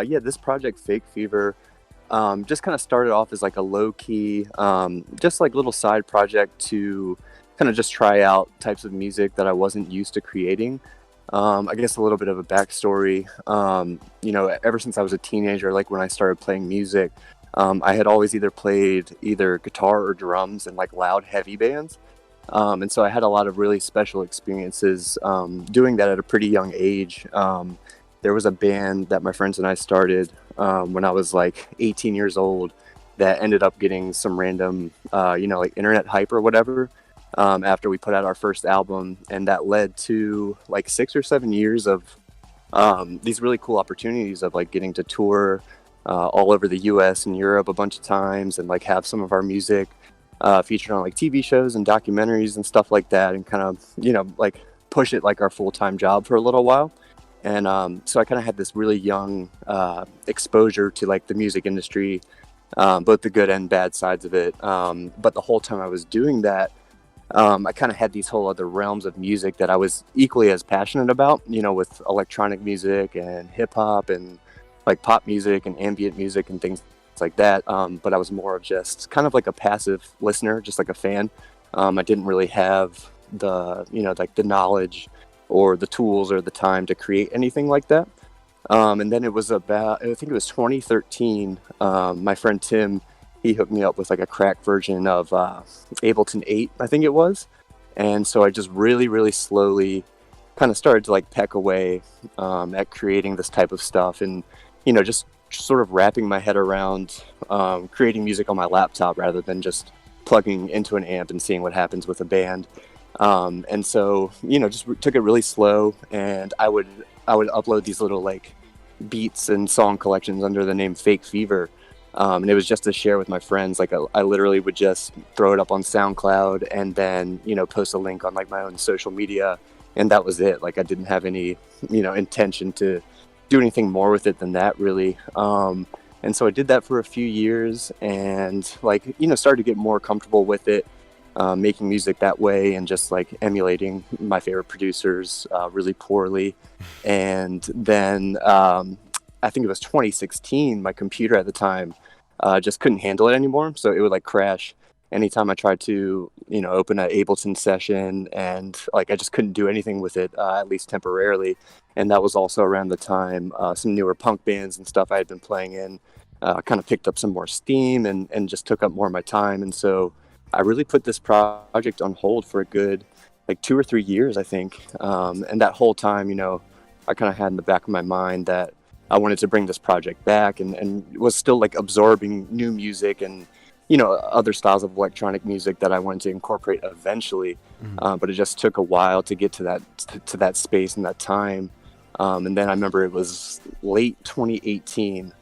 yeah, this project, Fake Fever, just kind of started off as like a low key, just like little side project to kind of just try out types of music that I wasn't used to creating. I guess a little bit of a backstory. Ever since I was a teenager, like when I started playing music, I had always either played either guitar or drums in like loud, heavy bands. And so I had a lot of really special experiences doing that at a pretty young age. There was a band that my friends and I started when I was like 18 years old that ended up getting some random, like internet hype or whatever after we put out our first album. And that led to like 6 or 7 years of these really cool opportunities of like getting to tour all over the US and Europe a bunch of times and like have some of our music featured on like TV shows and documentaries and stuff like that, and kind of, like push it like our full-time job for a little while. And so I kind of had this really young exposure to like the music industry, both the good and bad sides of it. But the whole time I was doing that, I kind of had these whole other realms of music that I was equally as passionate about, with electronic music and hip hop and like pop music and ambient music and things like that. But I was more of just kind of like a passive listener, just like a fan. I didn't really have the, like the knowledge or the tools or the time to create anything like that. And then it was about, I think it was 2013, my friend Tim, he hooked me up with like a cracked version of Ableton 8, I think it was. And so I just really, really slowly kind of started to like peck away at creating this type of stuff, and, just sort of wrapping my head around creating music on my laptop rather than just plugging into an amp and seeing what happens with a band. And so, just took it really slow, and I would upload these little like beats and song collections under the name Fake Fever. And it was just to share with my friends. Like I literally would just throw it up on SoundCloud and then, post a link on like my own social media. And that was it. Like I didn't have any, intention to do anything more with it than that, really. And so I did that for a few years, and like, started to get more comfortable with it, making music that way and just like emulating my favorite producers really poorly. And then I think it was 2016, my computer at the time just couldn't handle it anymore. So it would like crash anytime I tried to, open an Ableton session, and like I just couldn't do anything with it, at least temporarily. And that was also around the time some newer punk bands and stuff I had been playing in kind of picked up some more steam and just took up more of my time. And so I really put this project on hold for a good like 2 or 3 years, I think. And that whole time, I kind of had in the back of my mind that I wanted to bring this project back, and was still like absorbing new music and, other styles of electronic music that I wanted to incorporate eventually. But it just took a while to get to that space and that time. And then I remember it was late 2018.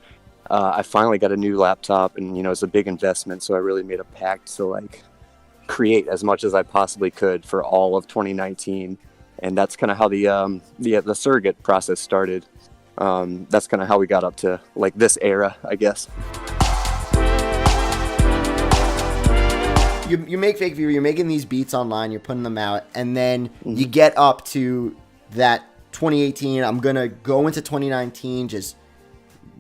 I finally got a new laptop, and, it's a big investment. So I really made a pact to like create as much as I possibly could for all of 2019. And that's kind of how the surrogate process started. That's kind of how we got up to like this era, I guess. You make Fake Fever, you're making these beats online, you're putting them out, and then you get up to that 2018, I'm going to go into 2019, just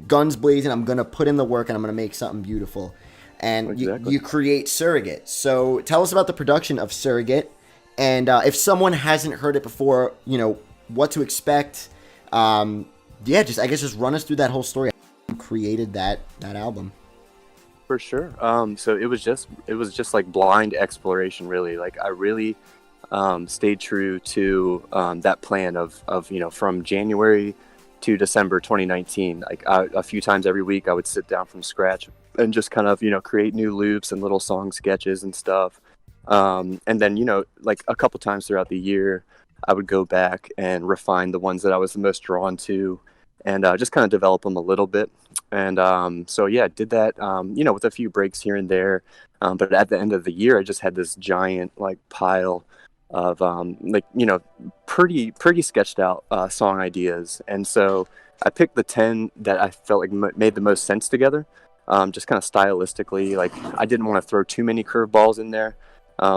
guns blazing, I'm going to put in the work, and I'm going to make something beautiful. And exactly. you create Surrogate. So tell us about the production of Surrogate, and if someone hasn't heard it before, what to expect. I guess just run us through that whole story. How you created that album. For sure. So it was just like blind exploration, really. Like I really stayed true to that plan of from January to December 2019. Like a few times every week, I would sit down from scratch and just kind of create new loops and little song sketches and stuff. And then like a couple times throughout the year, I would go back and refine the ones that I was the most drawn to, and just kind of develop them a little bit. And so I did that, with a few breaks here and there. But at the end of the year, I just had this giant like pile of pretty sketched out song ideas. And so I picked the 10 that I felt like made the most sense together, just kind of stylistically. Like I didn't want to throw too many curveballs in there.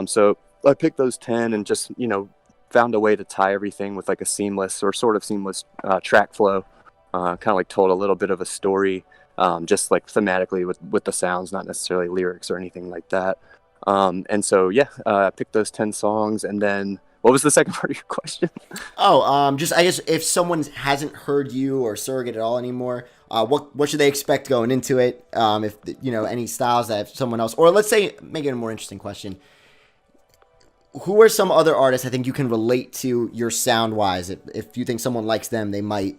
So I picked those 10 and just, found a way to tie everything with like a seamless or sort of seamless track flow. kind of like told a little bit of a story, just like thematically with the sounds, not necessarily lyrics or anything like that. And so, yeah, I picked those 10 songs. And then what was the second part of your question? Just I guess if someone hasn't heard you or Surrogate at all anymore, what should they expect going into it? If any styles that someone else, or let's say, make it a more interesting question. Who are some other artists I think you can relate to your sound wise? If you think someone likes them, they might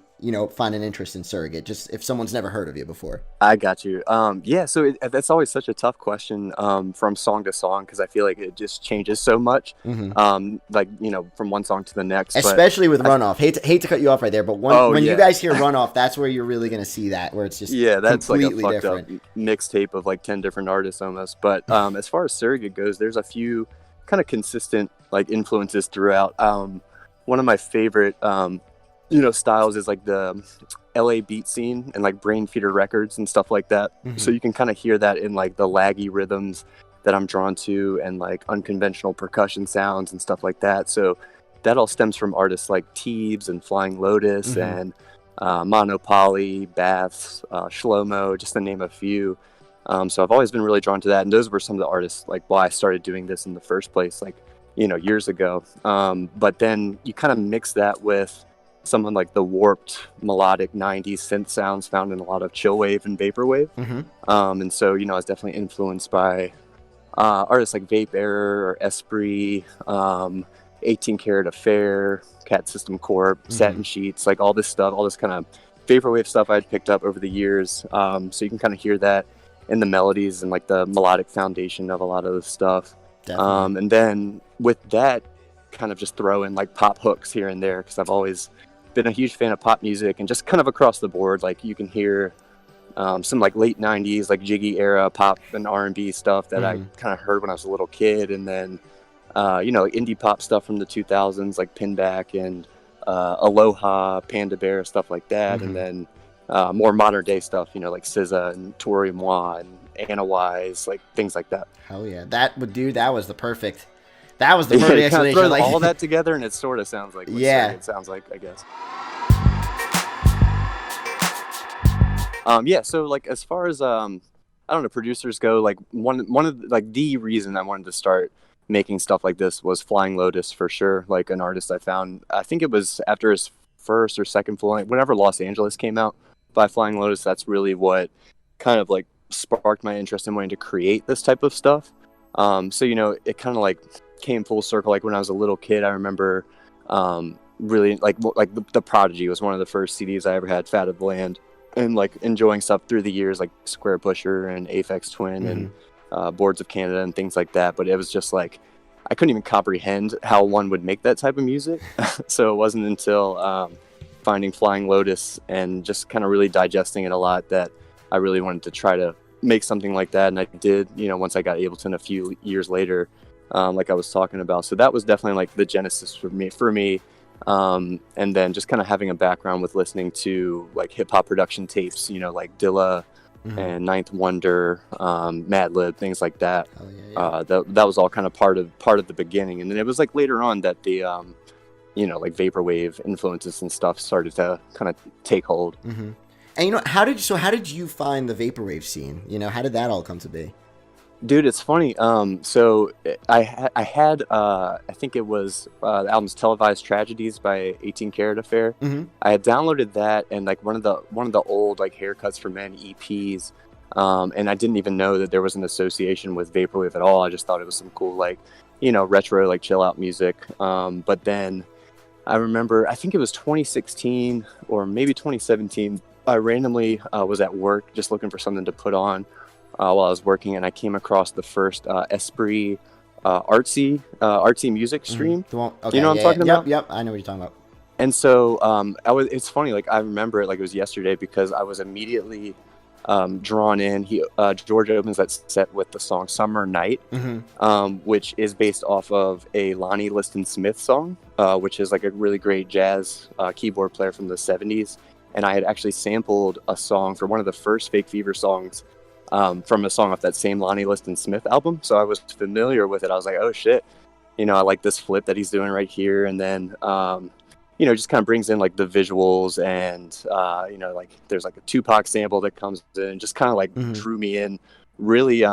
find an interest in Surrogate. Just if someone's never heard of you before. I got you. Yeah, so that's always such a tough question from song to song because I feel like it just changes so much. Like from one song to the next. Especially with Runoff. Hate to cut you off right there, but when you guys hear Runoff, that's where you're really gonna see that, where it's just that's completely like a fucked different. up mixtape of like 10 different artists almost. But as far as Surrogate goes, there's a few kind of consistent like influences throughout. One of my favorite styles is like the LA beat scene and like Brain Feeder Records and stuff like that. So you can kind of hear that in like the laggy rhythms that I'm drawn to and like unconventional percussion sounds and stuff like that. So that all stems from artists like Teebs and Flying Lotus and Monopoly, Baths, Shlomo, just to name a few. So I've always been really drawn to that. And those were some of the artists like why I started doing this in the first place, like, years ago. But then you kind of mix that with someone like the warped melodic 90s synth sounds found in a lot of chillwave and vaporwave. And so, I was definitely influenced by artists like Vape Error or Esprit, 18 Karat Affair, Cat System Corp, Satin Sheets, like all this stuff, all this kind of vaporwave stuff I'd picked up over the years. So you can kind of hear that in the melodies and like the melodic foundation of a lot of the stuff. And then with that, kind of just throw in like pop hooks here and there because I've always been a huge fan of pop music and just kind of across the board. Like you can hear some like late 90s like Jiggy era pop and R&B stuff that I kind of heard when I was a little kid, and then like indie pop stuff from the 2000s like Pinback and Aloha, Panda Bear, stuff like that. And then more modern day stuff, like SZA and Tori Moi and Anna Wise, like things like that. Hell yeah, that was the perfect explanation. Kind of throw all that together and it sort of sounds like what it sounds like, I guess. So like as far as I don't know, producers go, like one of the, like the reason I wanted to start making stuff like this was Flying Lotus for sure. Like an artist I found, I think it was after his first or second full length, whenever Los Angeles came out by Flying Lotus, that's really what kind of like sparked my interest in wanting to create this type of stuff. So it kind of like came full circle. Like when I was a little kid, I remember really like the Prodigy was one of the first CDs I ever had, Fat of the Land, and like enjoying stuff through the years like Square Pusher and Aphex Twin and Boards of Canada and things like that. But it was just like I couldn't even comprehend how one would make that type of music. So it wasn't until finding Flying Lotus and just kind of really digesting it a lot that I really wanted to try to make something like that. And I did, once I got Ableton a few years later, like I was talking about. So that was definitely like the genesis for me. And then just kind of having a background with listening to like hip hop production tapes, like Dilla and Ninth Wonder, Madlib, things like that. That was all kind of part of the beginning. And then it was like later on that the like vaporwave influences and stuff started to kind of take hold. And how did you find the vaporwave scene? How did that all come to be? Dude, it's funny. So I had I think it was the album's Televised Tragedies by 18 Karat Affair. I had downloaded that and like one of the old like Haircuts for Men EPs, and I didn't even know that there was an association with vaporwave at all. I just thought it was some cool like retro like chill out music. But then I remember I think it was 2016 or maybe 2017. I randomly was at work just looking for something to put on while I was working, and I came across the first Esprit artsy music stream. You know what I'm talking about? Yep, I know what you're talking about. And so it's funny, like I remember it like it was yesterday because I was immediately drawn in. George opens that set with the song Summer Night, which is based off of a Lonnie Liston Smith song, which is like a really great jazz keyboard player from the 70s. And I had actually sampled a song for one of the first Fake Fever songs from a song off that same Lonnie Liston Smith album. So I was familiar with it. I was like, oh shit, I like this flip that he's doing right here. And then, just kind of brings in like the visuals and, like there's like a Tupac sample that comes in and just kind of like drew me in really,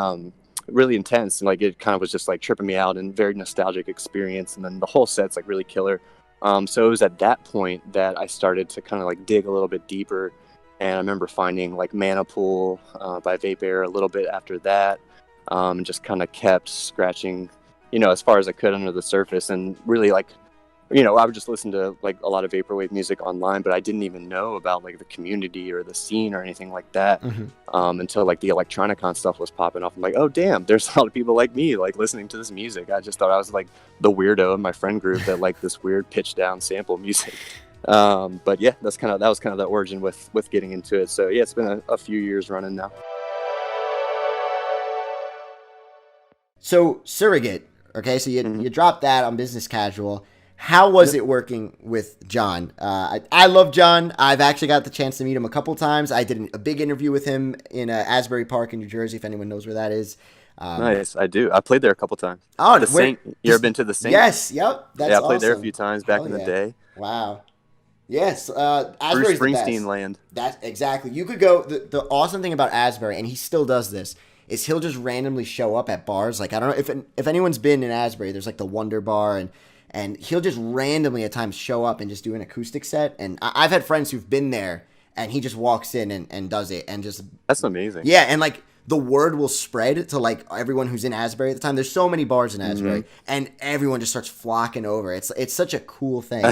really intense. And like, it kind of was just like tripping me out and very nostalgic experience. And then the whole set's like really killer. So it was at that point that I started to kind of like dig a little bit deeper. And I remember finding like Mana Pool by Vaporwave a little bit after that. And just kind of kept scratching, as far as I could under the surface, and really like, I would just listen to like a lot of Vaporwave music online, but I didn't even know about like the community or the scene or anything like that until like the Electronicon stuff was popping off. I'm like, oh damn, there's a lot of people like me like listening to this music. I just thought I was like the weirdo in my friend group that like this weird pitch down sample music. But yeah, that was kind of the origin with getting into it. So yeah, it's been a few years running now. So Surrogate, okay, so you dropped that on Business Casual. How was it working with John? I love John. I've actually got the chance to meet him a couple times. I did a big interview with him in Asbury Park in New Jersey, if anyone knows where that is. Nice, I do. I played there a couple times. Oh, the Saint. You ever been to the Saint? Yes, yep. That's I played awesome. there a few times back in the day. Wow. Yes, Bruce Asbury's Springsteen the best. land. That's exactly. You could go. The awesome thing about Asbury, and he still does this, is he'll just randomly show up at bars. Like I don't know if anyone's been in Asbury. There's like the Wonder Bar, and he'll just randomly at times show up and just do an acoustic set. And I've had friends who've been there, and he just walks in and does it, and just that's amazing. Yeah, and like the word will spread to like everyone who's in Asbury at the time. There's so many bars in Asbury, and everyone just starts flocking over. It's such a cool thing.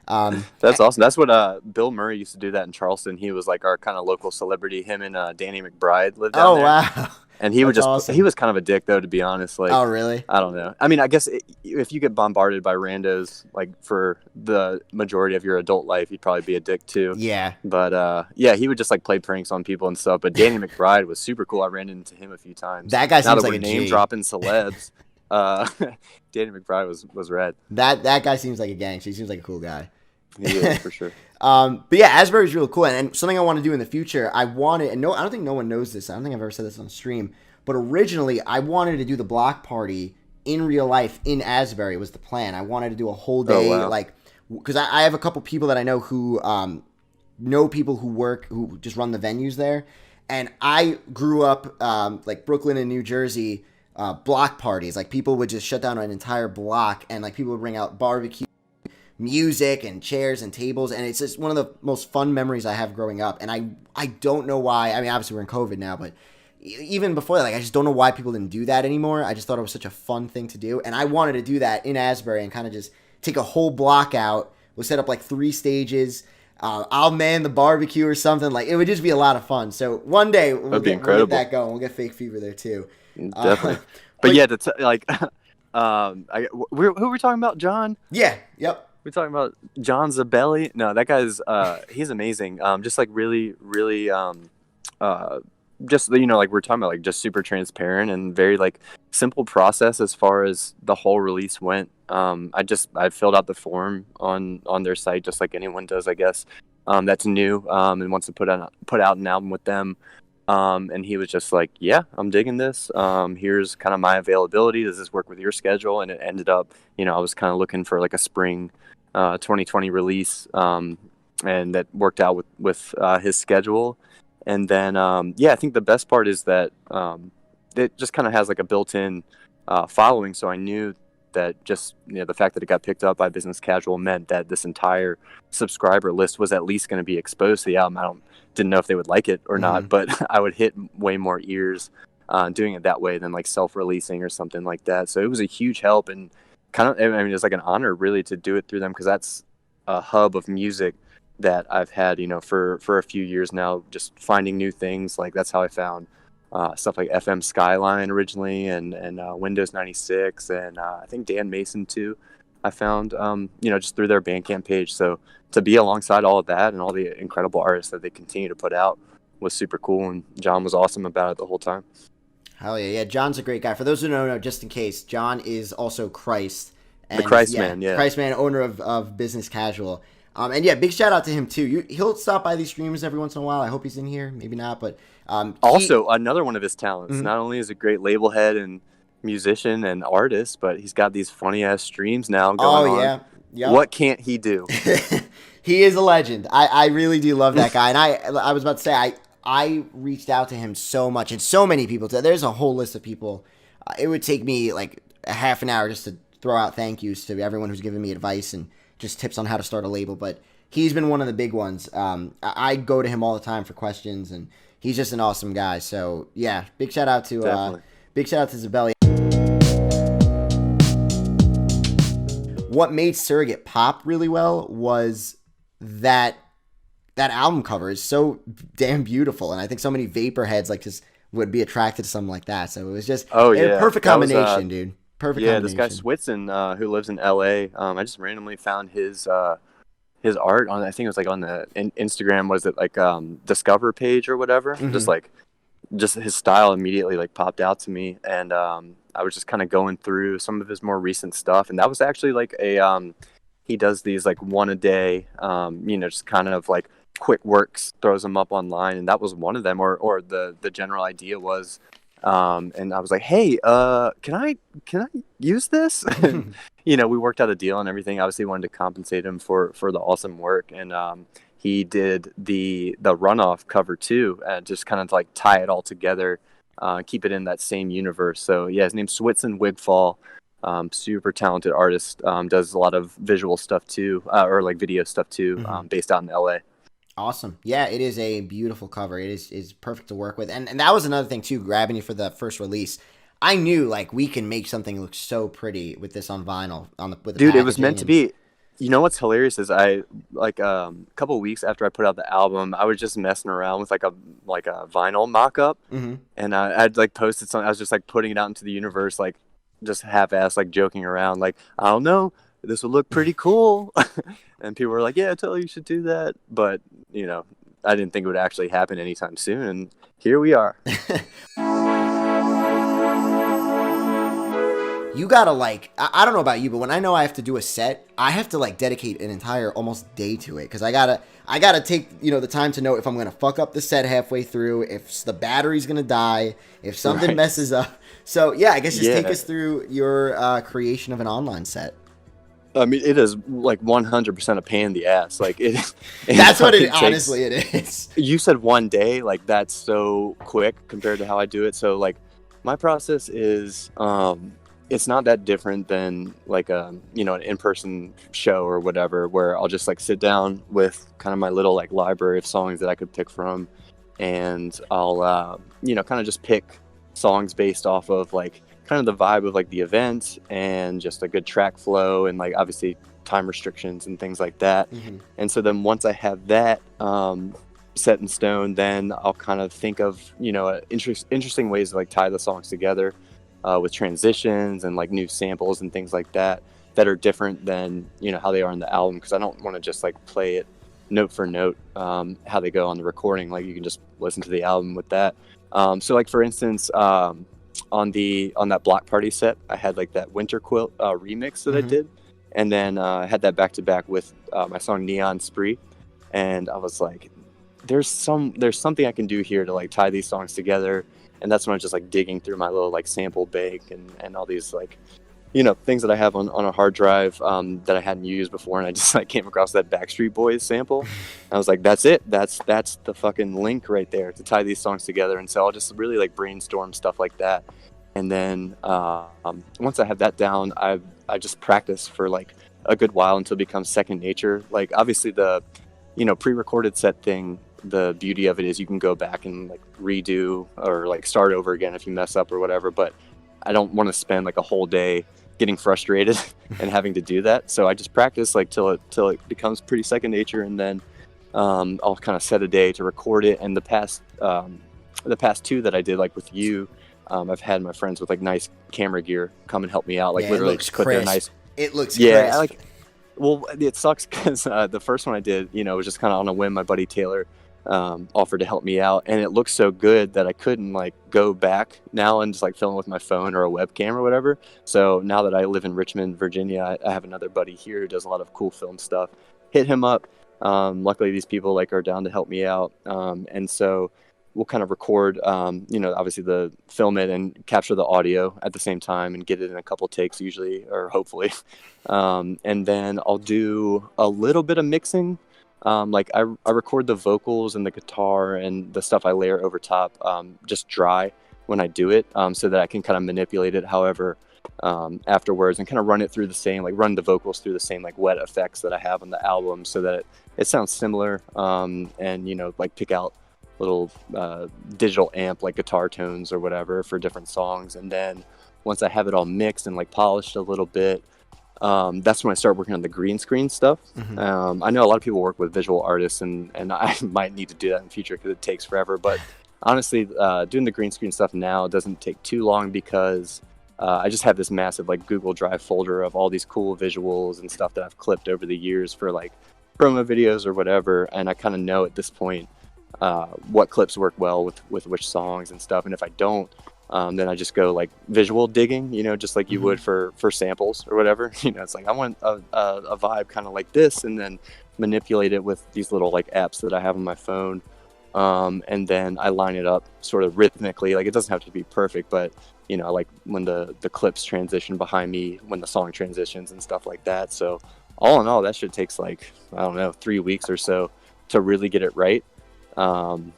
That's awesome. That's what Bill Murray used to do that in Charleston. He was like our kind of local celebrity. Him and Danny McBride lived down there. Oh wow! And he would he was kind of a dick though, to be honest. Like, oh really? I don't know. I mean, I guess if you get bombarded by randos like for the majority of your adult life, you'd probably be a dick too. Yeah. But yeah, he would just like play pranks on people and stuff. But Danny McBride was super cool. I ran into him a few times. That guy seems like a name dropping celebs. Danny McBride was rad. That guy seems like a gangster. He seems like a cool guy. He is, for sure. But yeah, Asbury's really cool, and something I want to do in the future. I wanted, and I don't think no one knows this. I don't think I've ever said this on stream. But originally, I wanted to do the block party in real life in Asbury. Was the plan. I wanted to do a whole day, like, because I have a couple people that I know who know people who just run the venues there, and I grew up like Brooklyn and New Jersey block parties. Like people would just shut down an entire block, and like people would bring out barbecue, music and chairs and tables, and it's just one of the most fun memories I have growing up. And I don't know why. I mean, obviously we're in COVID now, but even before that, like I just don't know why people didn't do that anymore. I just thought it was such a fun thing to do, and I wanted to do that in Asbury and kind of just take a whole block out. We'll set up like 3 stages. I'll man the barbecue or something. Like it would just be a lot of fun. So one day we'll get that going. We'll get Fake Fever there too. Definitely. But yeah, like who are we talking about? John? Yeah. Yep. We're talking about John Zabelli. No, that guy's he's amazing. Just like really, really just like we're talking about, like just super transparent and very like simple process as far as the whole release went. I filled out the form on their site just like anyone does, I guess. That's new and wants to put out an album with them. And he was just like, yeah, I'm digging this. Here's kind of my availability. Does this work with your schedule? And it ended up, I was kind of looking for like a spring 2020 release, and that worked out with his schedule. And then, I think the best part is that it just kind of has like a built-in following. So I knew that just the fact that it got picked up by Business Casual meant that this entire subscriber list was at least going to be exposed to the album. I didn't know if they would like it or not, but I would hit way more ears doing it that way than like self-releasing or something like that. So it was a huge help, and kind of, I mean, it's like an honor really to do it through them, because that's a hub of music that I've had, for a few years now, just finding new things. Like that's how I found stuff like FM Skyline originally, and Windows 96, and I think Dan Mason too. I found, just through their Bandcamp page. So to be alongside all of that and all the incredible artists that they continue to put out was super cool, and John was awesome about it the whole time. Hell yeah, yeah. John's a great guy. For those who don't know, just in case, John is also Christ. And, the Christ Man, yeah. Christ Man, owner of Business Casual. And yeah, big shout out to him too. He'll stop by these streams every once in a while. I hope he's in here. Maybe not, but also another one of his talents. Not only is a great label head and musician and artist, but he's got these funny ass streams now going on. Yep. What can't he do? He is a legend. I really do love that guy. And I was about to say, I reached out to him so much, and so many people. There's a whole list of people. It would take me like a half an hour just to throw out thank yous to everyone who's given me advice and just tips on how to start a label. But he's been one of the big ones. I go to him all the time for questions, and he's just an awesome guy. So yeah, big shout out to Zabelli. What made Surrogate pop really well was that album cover is so damn beautiful, and I think so many vapor heads like just would be attracted to something like that. So it was just a perfect combination, dude. Perfect combination. This guy Switzen, who lives in LA, I just randomly found his art on, I think it was like on the Instagram, was it like Discover page or whatever? Mm-hmm. Just his style immediately like popped out to me, and I was just kind of going through some of his more recent stuff, and that was actually like he does these like one a day, just kind of like quick works, throws them up online, and that was one of them, or the general idea was, and I was like, hey, can I use this? And, we worked out a deal and everything. Obviously wanted to compensate him for the awesome work, and he did the Runoff cover too, and just kind of like tie it all together, keep it in that same universe. So yeah, his name's Switzen Wigfall. Super talented artist, does a lot of visual stuff too, or like video stuff too, based out in LA. Awesome. Yeah, it is a beautiful cover. It is perfect to work with. And that was another thing too, grabbing you for the first release. I knew like we can make something look so pretty with this on vinyl with the dude, it was meant to be. You know what's hilarious is I like a couple of weeks after I put out the album, I was just messing around with like a vinyl mock-up, and I'd like posted something. I was just like putting it out into the universe, like just half-ass, like joking around, like, I don't know, this would look pretty cool. And people were like, yeah, totally, you should do that. But I didn't think it would actually happen anytime soon, and here we are. You gotta I don't know about you, but when I know I have to do a set, I have to like dedicate an entire almost day to it, because I gotta take the time to know if I'm gonna fuck up the set halfway through, if the battery's gonna die, if something messes up. So yeah, I guess just take us through your creation of an online set. I mean, it is like 100% a pain in the ass. Like it. That's what it honestly it is. You said one day, like that's so quick compared to how I do it. So like my process is it's not that different than like an in-person show or whatever, where I'll just like sit down with kind of my little like library of songs that I could pick from, and I'll kind of just pick songs based off of like kind of the vibe of like the event and just a good track flow, and like obviously time restrictions and things like that. And so then once I have that set in stone, then I'll kind of think of interesting ways to like tie the songs together, with transitions and like new samples and things like that are different than how they are in the album, because I don't want to just like play it note for note how they go on the recording. Like you can just listen to the album with that. So like for instance, on that Block Party set, I had like that Winter Quilt remix that I did, and then I had that back to back with my song Neon Spree, and I was like, there's something I can do here to like tie these songs together. And that's when I was just like digging through my little like sample bank and all these like things that I have on a hard drive that I hadn't used before, and I just like came across that Backstreet Boys sample, and I was like, that's it, that's the fucking link right there to tie these songs together. And so I'll just really like brainstorm stuff like that, and then once I have that down, I just practice for like a good while until it becomes second nature. Like obviously the pre-recorded set thing, the beauty of it is you can go back and like redo or like start over again if you mess up or whatever, but I don't want to spend like a whole day getting frustrated and having to do that. So I just practice like till it becomes pretty second nature, and then I'll kind of set a day to record it. And the past two that I did like with you, I've had my friends with like nice camera gear come and help me out, like literally just put their nice. It looks crisp. Well, it sucks because the first one I did, was just kind of on a whim. My buddy Taylor offered to help me out, and it looked so good that I couldn't like go back now and just like film with my phone or a webcam or whatever. So now that I live in Richmond, Virginia, I have another buddy here who does a lot of cool film stuff. Hit him up. Luckily these people like are down to help me out, and so we'll kind of record, obviously film it and capture the audio at the same time and get it in a couple takes usually, or hopefully. And then I'll do a little bit of mixing. Like I record the vocals and the guitar and the stuff I layer over top, just dry when I do it, so that I can kind of manipulate it however afterwards, and kind of run the vocals through the same like wet effects that I have on the album, so that it sounds similar, and like pick out little digital amp like guitar tones or whatever for different songs. And then once I have it all mixed and like polished a little bit, that's when I start working on the green screen stuff. I know a lot of people work with visual artists, and I might need to do that in the future because it takes forever, but honestly, doing the green screen stuff now doesn't take too long, because I just have this massive like Google Drive folder of all these cool visuals and stuff that I've clipped over the years for like promo videos or whatever, and I kind of know at this point what clips work well with which songs and stuff. And if I don't, then I just go like visual digging, just like you would for samples or whatever. It's like I want a vibe kind of like this, and then manipulate it with these little like apps that I have on my phone. And then I line it up sort of rhythmically. Like it doesn't have to be perfect, but like when the clips transition behind me, when the song transitions and stuff like that. So all in all, that shit takes like, I don't know, 3 weeks or so to really get it right.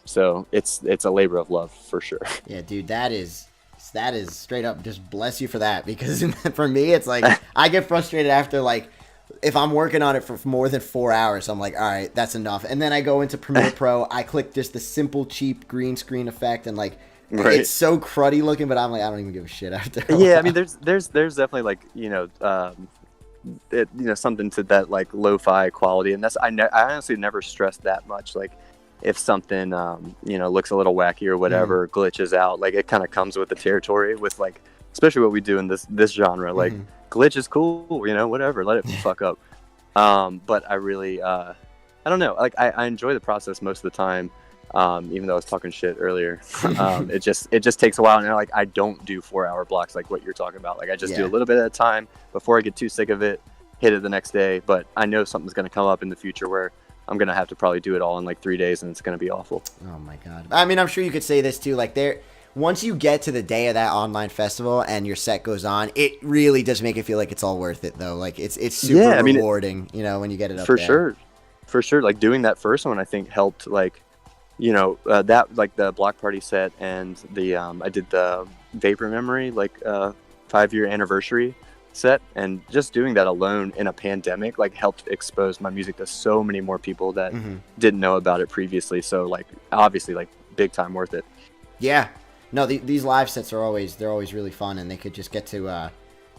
So it's a labor of love for sure. Yeah, dude, that is straight up, just bless you for that, because for me, it's like, I get frustrated after like, if I'm working on it for more than 4 hours, I'm like, all right, that's enough. And then I go into Premiere Pro, I click just the simple, cheap green screen effect, and like, it's so cruddy looking, but I'm like, I don't even give a shit after a while. I mean, there's definitely like, something to that like lo-fi quality. And that's, I honestly never stress that much. Like if something, looks a little wacky or whatever, glitches out, like it kind of comes with the territory with like, especially what we do in this genre, like glitch is cool, whatever, let it fuck up. But I really, I don't know, like I enjoy the process most of the time. Even though I was talking shit earlier, it just takes a while. And like, I don't do 4-hour blocks like what you're talking about. Like I just do a little bit at a time before I get too sick of it, hit it the next day. But I know something's going to come up in the future where I'm going to have to probably do it all in like 3 days, and it's going to be awful. Oh my God. I mean, I'm sure you could say this too. Like once you get to the day of that online festival and your set goes on, it really does make it feel like it's all worth it though. Like it's super rewarding, when you get it up there. For sure. Like doing that first one, I think helped like, that like the block party set, and the I did the Vapor Memory like 5-year anniversary set, and just doing that alone in a pandemic like helped expose my music to so many more people that didn't know about it previously. So like obviously like big time worth it. Yeah, no, these live sets they're always really fun, and they could just get to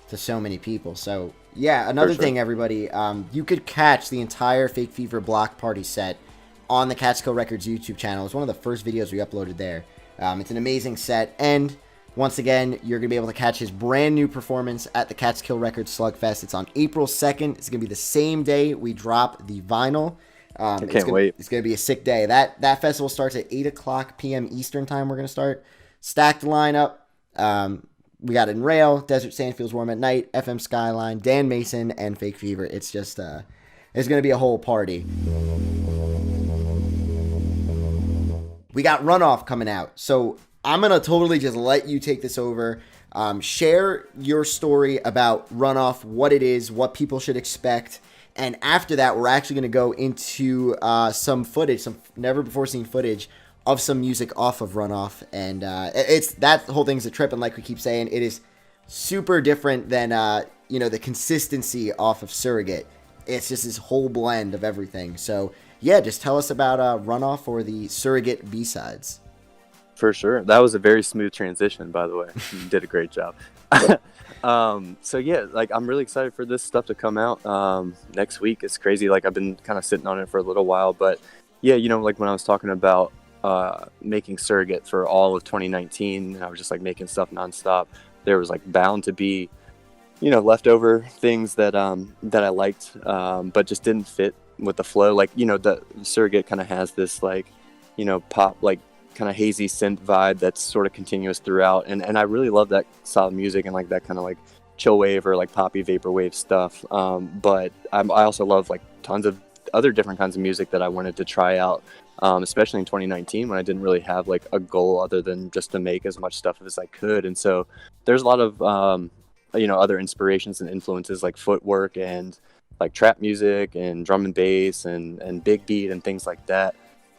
so many people. So yeah, another thing, everybody, you could catch the entire Fake Fever block party set on the Catskill Records YouTube channel. It's one of the first videos we uploaded there. It's an amazing set, and once again, you're going to be able to catch his brand new performance at the Catskill Records Slugfest. It's on April 2nd. It's going to be the same day we drop the vinyl. I can't wait. It's going to be a sick day. That festival starts at 8 o'clock p.m. Eastern time. We're going to start. Stacked lineup. We got In Rail, Desert Sand Feels Warm at Night, FM Skyline, Dan Mason, and Fake Fever. It's just, it's going to be a whole party. We got Runoff coming out. So I'm going to totally just let you take this over. Share your story about Runoff, what it is, what people should expect. And after that, we're actually going to go into some footage, some never-before-seen footage of some music off of Runoff. And it's that whole thing's a trip. And like we keep saying, it is super different than, the consistency off of Surrogate. It's just this whole blend of everything. So yeah, just tell us about Runoff or the Surrogate B-sides. For sure. That was a very smooth transition, by the way. You did a great job. So yeah, like I'm really excited for this stuff to come out next week. It's crazy. Like I've been kind of sitting on it for a little while, but yeah, like when I was talking about making Surrogate for all of 2019, and I was just like making stuff nonstop, there was like bound to be, leftover things that I liked, but just didn't fit with the flow. Like, the Surrogate kind of has this like, pop, like kind of hazy synth vibe that's sort of continuous throughout. And I really love that style of music and like that kind of like chill wave or like poppy vaporwave stuff. But I also love like tons of other different kinds of music that I wanted to try out, especially in 2019 when I didn't really have like a goal other than just to make as much stuff as I could. And so there's a lot of other inspirations and influences like footwork and like trap music and drum and bass and big beat and things like that.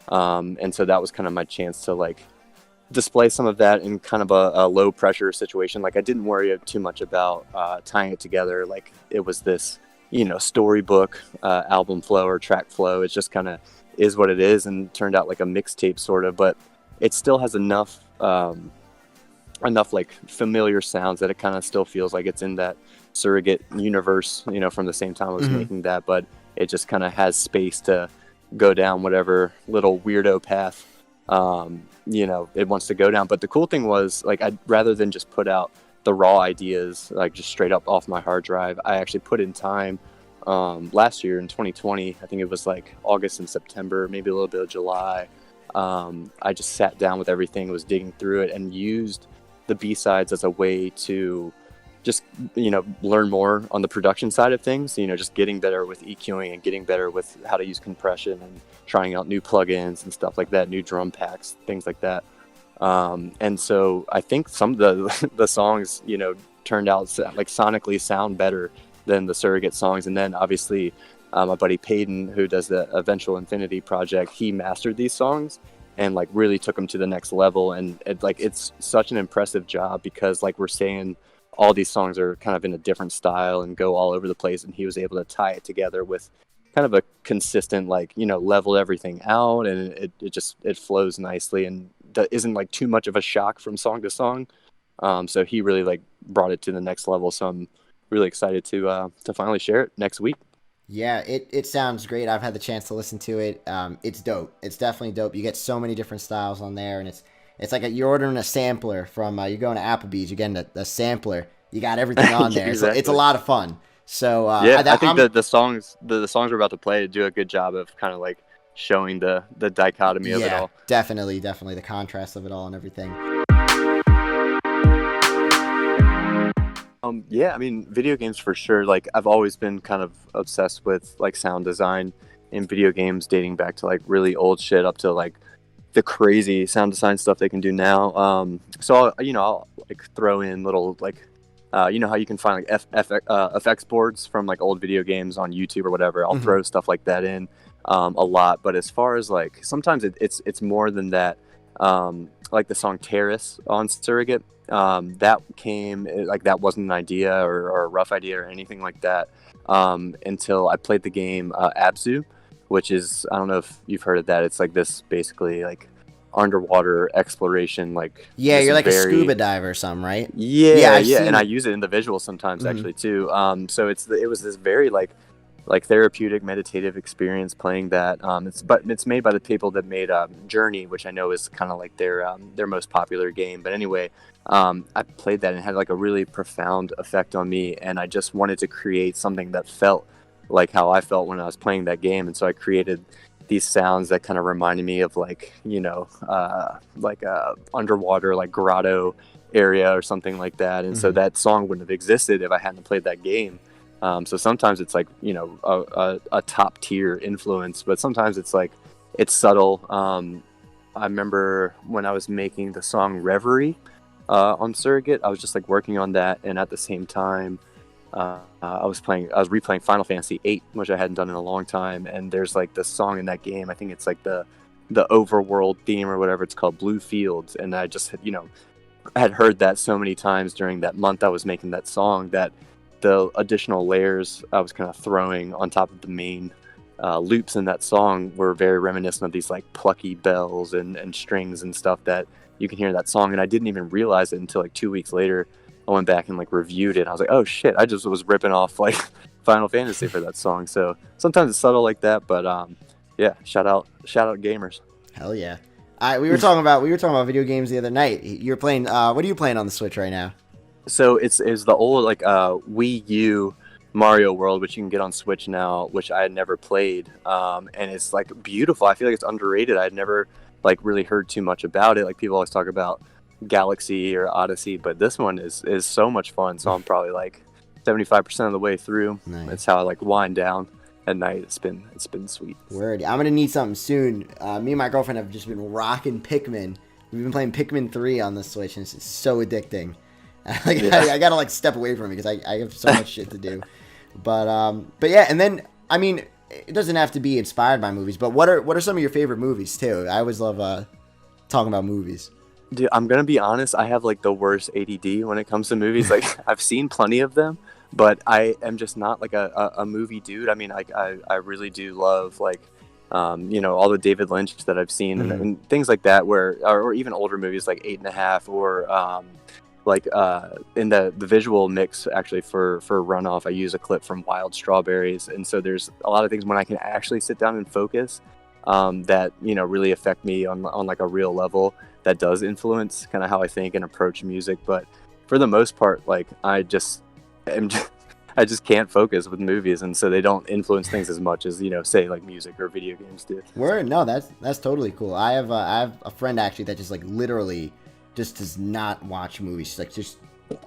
And so that was kind of my chance to like display some of that in kind of a low pressure situation. Like I didn't worry too much about tying it together like it was this storybook album flow or track flow. It just kind of is what it is, and turned out like a mixtape sort of, but it still has enough like familiar sounds that it kind of still feels like it's in that Surrogate universe, from the same time I was making that, but it just kind of has space to go down whatever little weirdo path it wants to go down. But the cool thing was, like, rather than just put out the raw ideas like just straight up off my hard drive, I actually put in time last year in 2020. I think it was like August and September, maybe a little bit of July. I just sat down with everything, was digging through it, and used the B-sides as a way to just learn more on the production side of things, just getting better with EQing and getting better with how to use compression and trying out new plugins and stuff like that, new drum packs, things like that. And so I think some of the songs turned out like sonically sound better than the Surrogate songs. And then obviously my buddy Peyton, who does the Eventual Infinity project, he mastered these songs and like really took them to the next level. And it's such an impressive job because, like we're saying, all these songs are kind of in a different style and go all over the place, and he was able to tie it together with kind of a consistent, like, level everything out, and it flows nicely and that isn't like too much of a shock from song to song. So he really like brought it to the next level. So I'm really excited to finally share it next week. Yeah, it sounds great. I've had the chance to listen to it. It's dope. It's definitely dope. You get so many different styles on there, and it's like you're ordering a sampler from you're going to Applebee's, you're getting a sampler. You got everything on there. Exactly. It's a lot of fun. So I think that the songs we're about to play do a good job of kind of like showing the dichotomy of it all. Definitely the contrast of it all and everything. I mean, video games for sure. Like I've always been kind of obsessed with like sound design in video games, dating back to like really old shit up to like the crazy sound design stuff they can do now. So I'll like throw in little like how you can find like effects boards from like old video games on YouTube or whatever. I'll throw stuff like that in a lot. But as far as like sometimes it's more than that. Like the song Terrace on Surrogate, that came like that wasn't an idea or a rough idea or anything like that until I played the game Abzu, which is, I don't know if you've heard of that. It's like this basically like underwater exploration, like you're like a scuba diver or something, right? Yeah, and I use it in the visuals sometimes actually too. So it was this very like therapeutic meditative experience playing that. It's made by the people that made Journey, which I know is kind of like their most popular game. But anyway, I played that and it had like a really profound effect on me, and I just wanted to create something that felt like how I felt when I was playing that game. And so I created these sounds that kind of reminded me of like like a underwater like grotto area or something like that. And so that song wouldn't have existed if I hadn't played that game. So sometimes it's like a top tier influence, but sometimes it's like it's subtle. I remember when I was making the song Reverie on Surrogate, I was just like working on that, and at the same time I was replaying Final Fantasy VIII, which I hadn't done in a long time. And there's like this song in that game, I think it's like the overworld theme or whatever it's called, Blue Fields, and I just had heard that so many times during that month I was making that song that the additional layers I was kind of throwing on top of the main loops in that song were very reminiscent of these like plucky bells and strings and stuff that you can hear in that song. And I didn't even realize it until like 2 weeks later. I went back and like reviewed it. I was like, oh shit, I just was ripping off like Final Fantasy for that song. So sometimes it's subtle like that, but yeah, shout out gamers. Hell yeah. We were talking about video games the other night. You're playing what are you playing on the Switch right now? So it's the old like Wii U Mario World, which you can get on Switch now, which I had never played. And it's like beautiful. I feel like it's underrated. I had never like really heard too much about it. Like people always talk about Galaxy or Odyssey, but this one is so much fun. So I'm probably like 75% of the way through. Nice. That's how I like wind down. at night. It's been sweet. Word. I'm gonna need something soon. Me and my girlfriend have just been rocking Pikmin. We've been playing Pikmin 3 on the Switch, and it's just so addicting. Like, Yeah. I gotta like step away from it because I have so much shit to do. But yeah, and then I mean, it doesn't have to be inspired by movies. But what are some of your favorite movies too? I always love talking about movies. Dude, I'm gonna be honest. I have like the worst ADD when it comes to movies. Like I've seen plenty of them, but I am just not like a movie dude. I mean, I really do love like, all the David Lynch that I've seen and things like that, or even older movies like 8.5 or in the visual mix actually for Runoff, I use a clip from Wild Strawberries, and so there's a lot of things when I can actually sit down and focus that really affect me on like a real level that does influence kind of how I think and approach music. But for the most part, like I just can't focus with movies, and so they don't influence things as much as say like music or video games do. Word. No, that's totally cool. I have a friend actually that just like literally just does not watch movies. Like just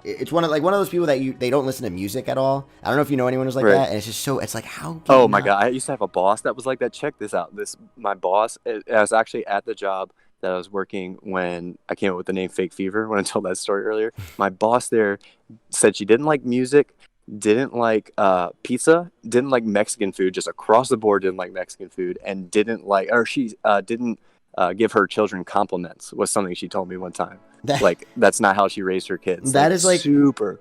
it's one of those people that they don't listen to music at all. I don't know if you know anyone who's like Right. that, and it's just so it's like how. Oh my God, I used to have a boss that was like that. Check this out. My boss, I was actually at the job that I was working when I came up with the name Fake Fever, when I told that story earlier. My boss there said she didn't like music, didn't like pizza, didn't like Mexican food, just across the board didn't like Mexican food, and she didn't give her children compliments, was something she told me one time. Like that's not how she raised her kids. That is like super,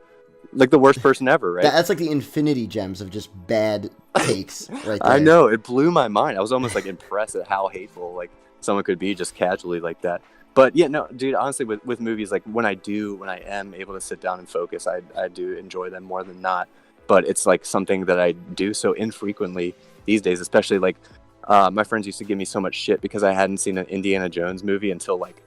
like the worst person ever, right? That's like the infinity gems of just bad takes right there. I know, it blew my mind. I was almost like impressed at how hateful like someone could be just casually like that. But yeah, no, dude, honestly, with movies, like when I am able to sit down and focus, I do enjoy them more than not. But it's like something that I do so infrequently these days, especially like my friends used to give me so much shit because I hadn't seen an Indiana Jones movie until like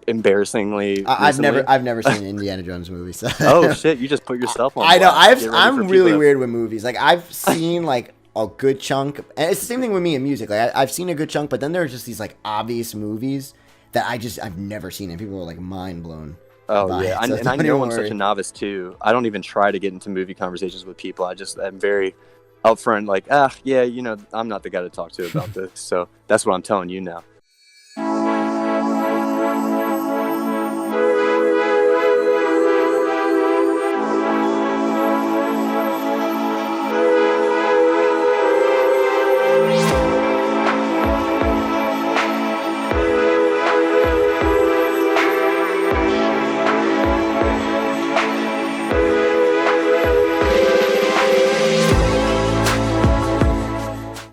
embarrassingly I've recently. never seen an Indiana Jones movie. So. Oh shit, you just put yourself on. I know. blast. Get ready for I'm people really to- weird with movies. Like I've seen like a good chunk, and it's the same thing with me in music. Like I've seen a good chunk, but then there's just these like obvious movies that I've never seen, and people are like mind blown. Oh yeah, So and I don't know even I'm worry. such a novice too. I don't even try to get into movie conversations with people. I'm very upfront, like, yeah, I'm not the guy to talk to about this. So that's what I'm telling you now.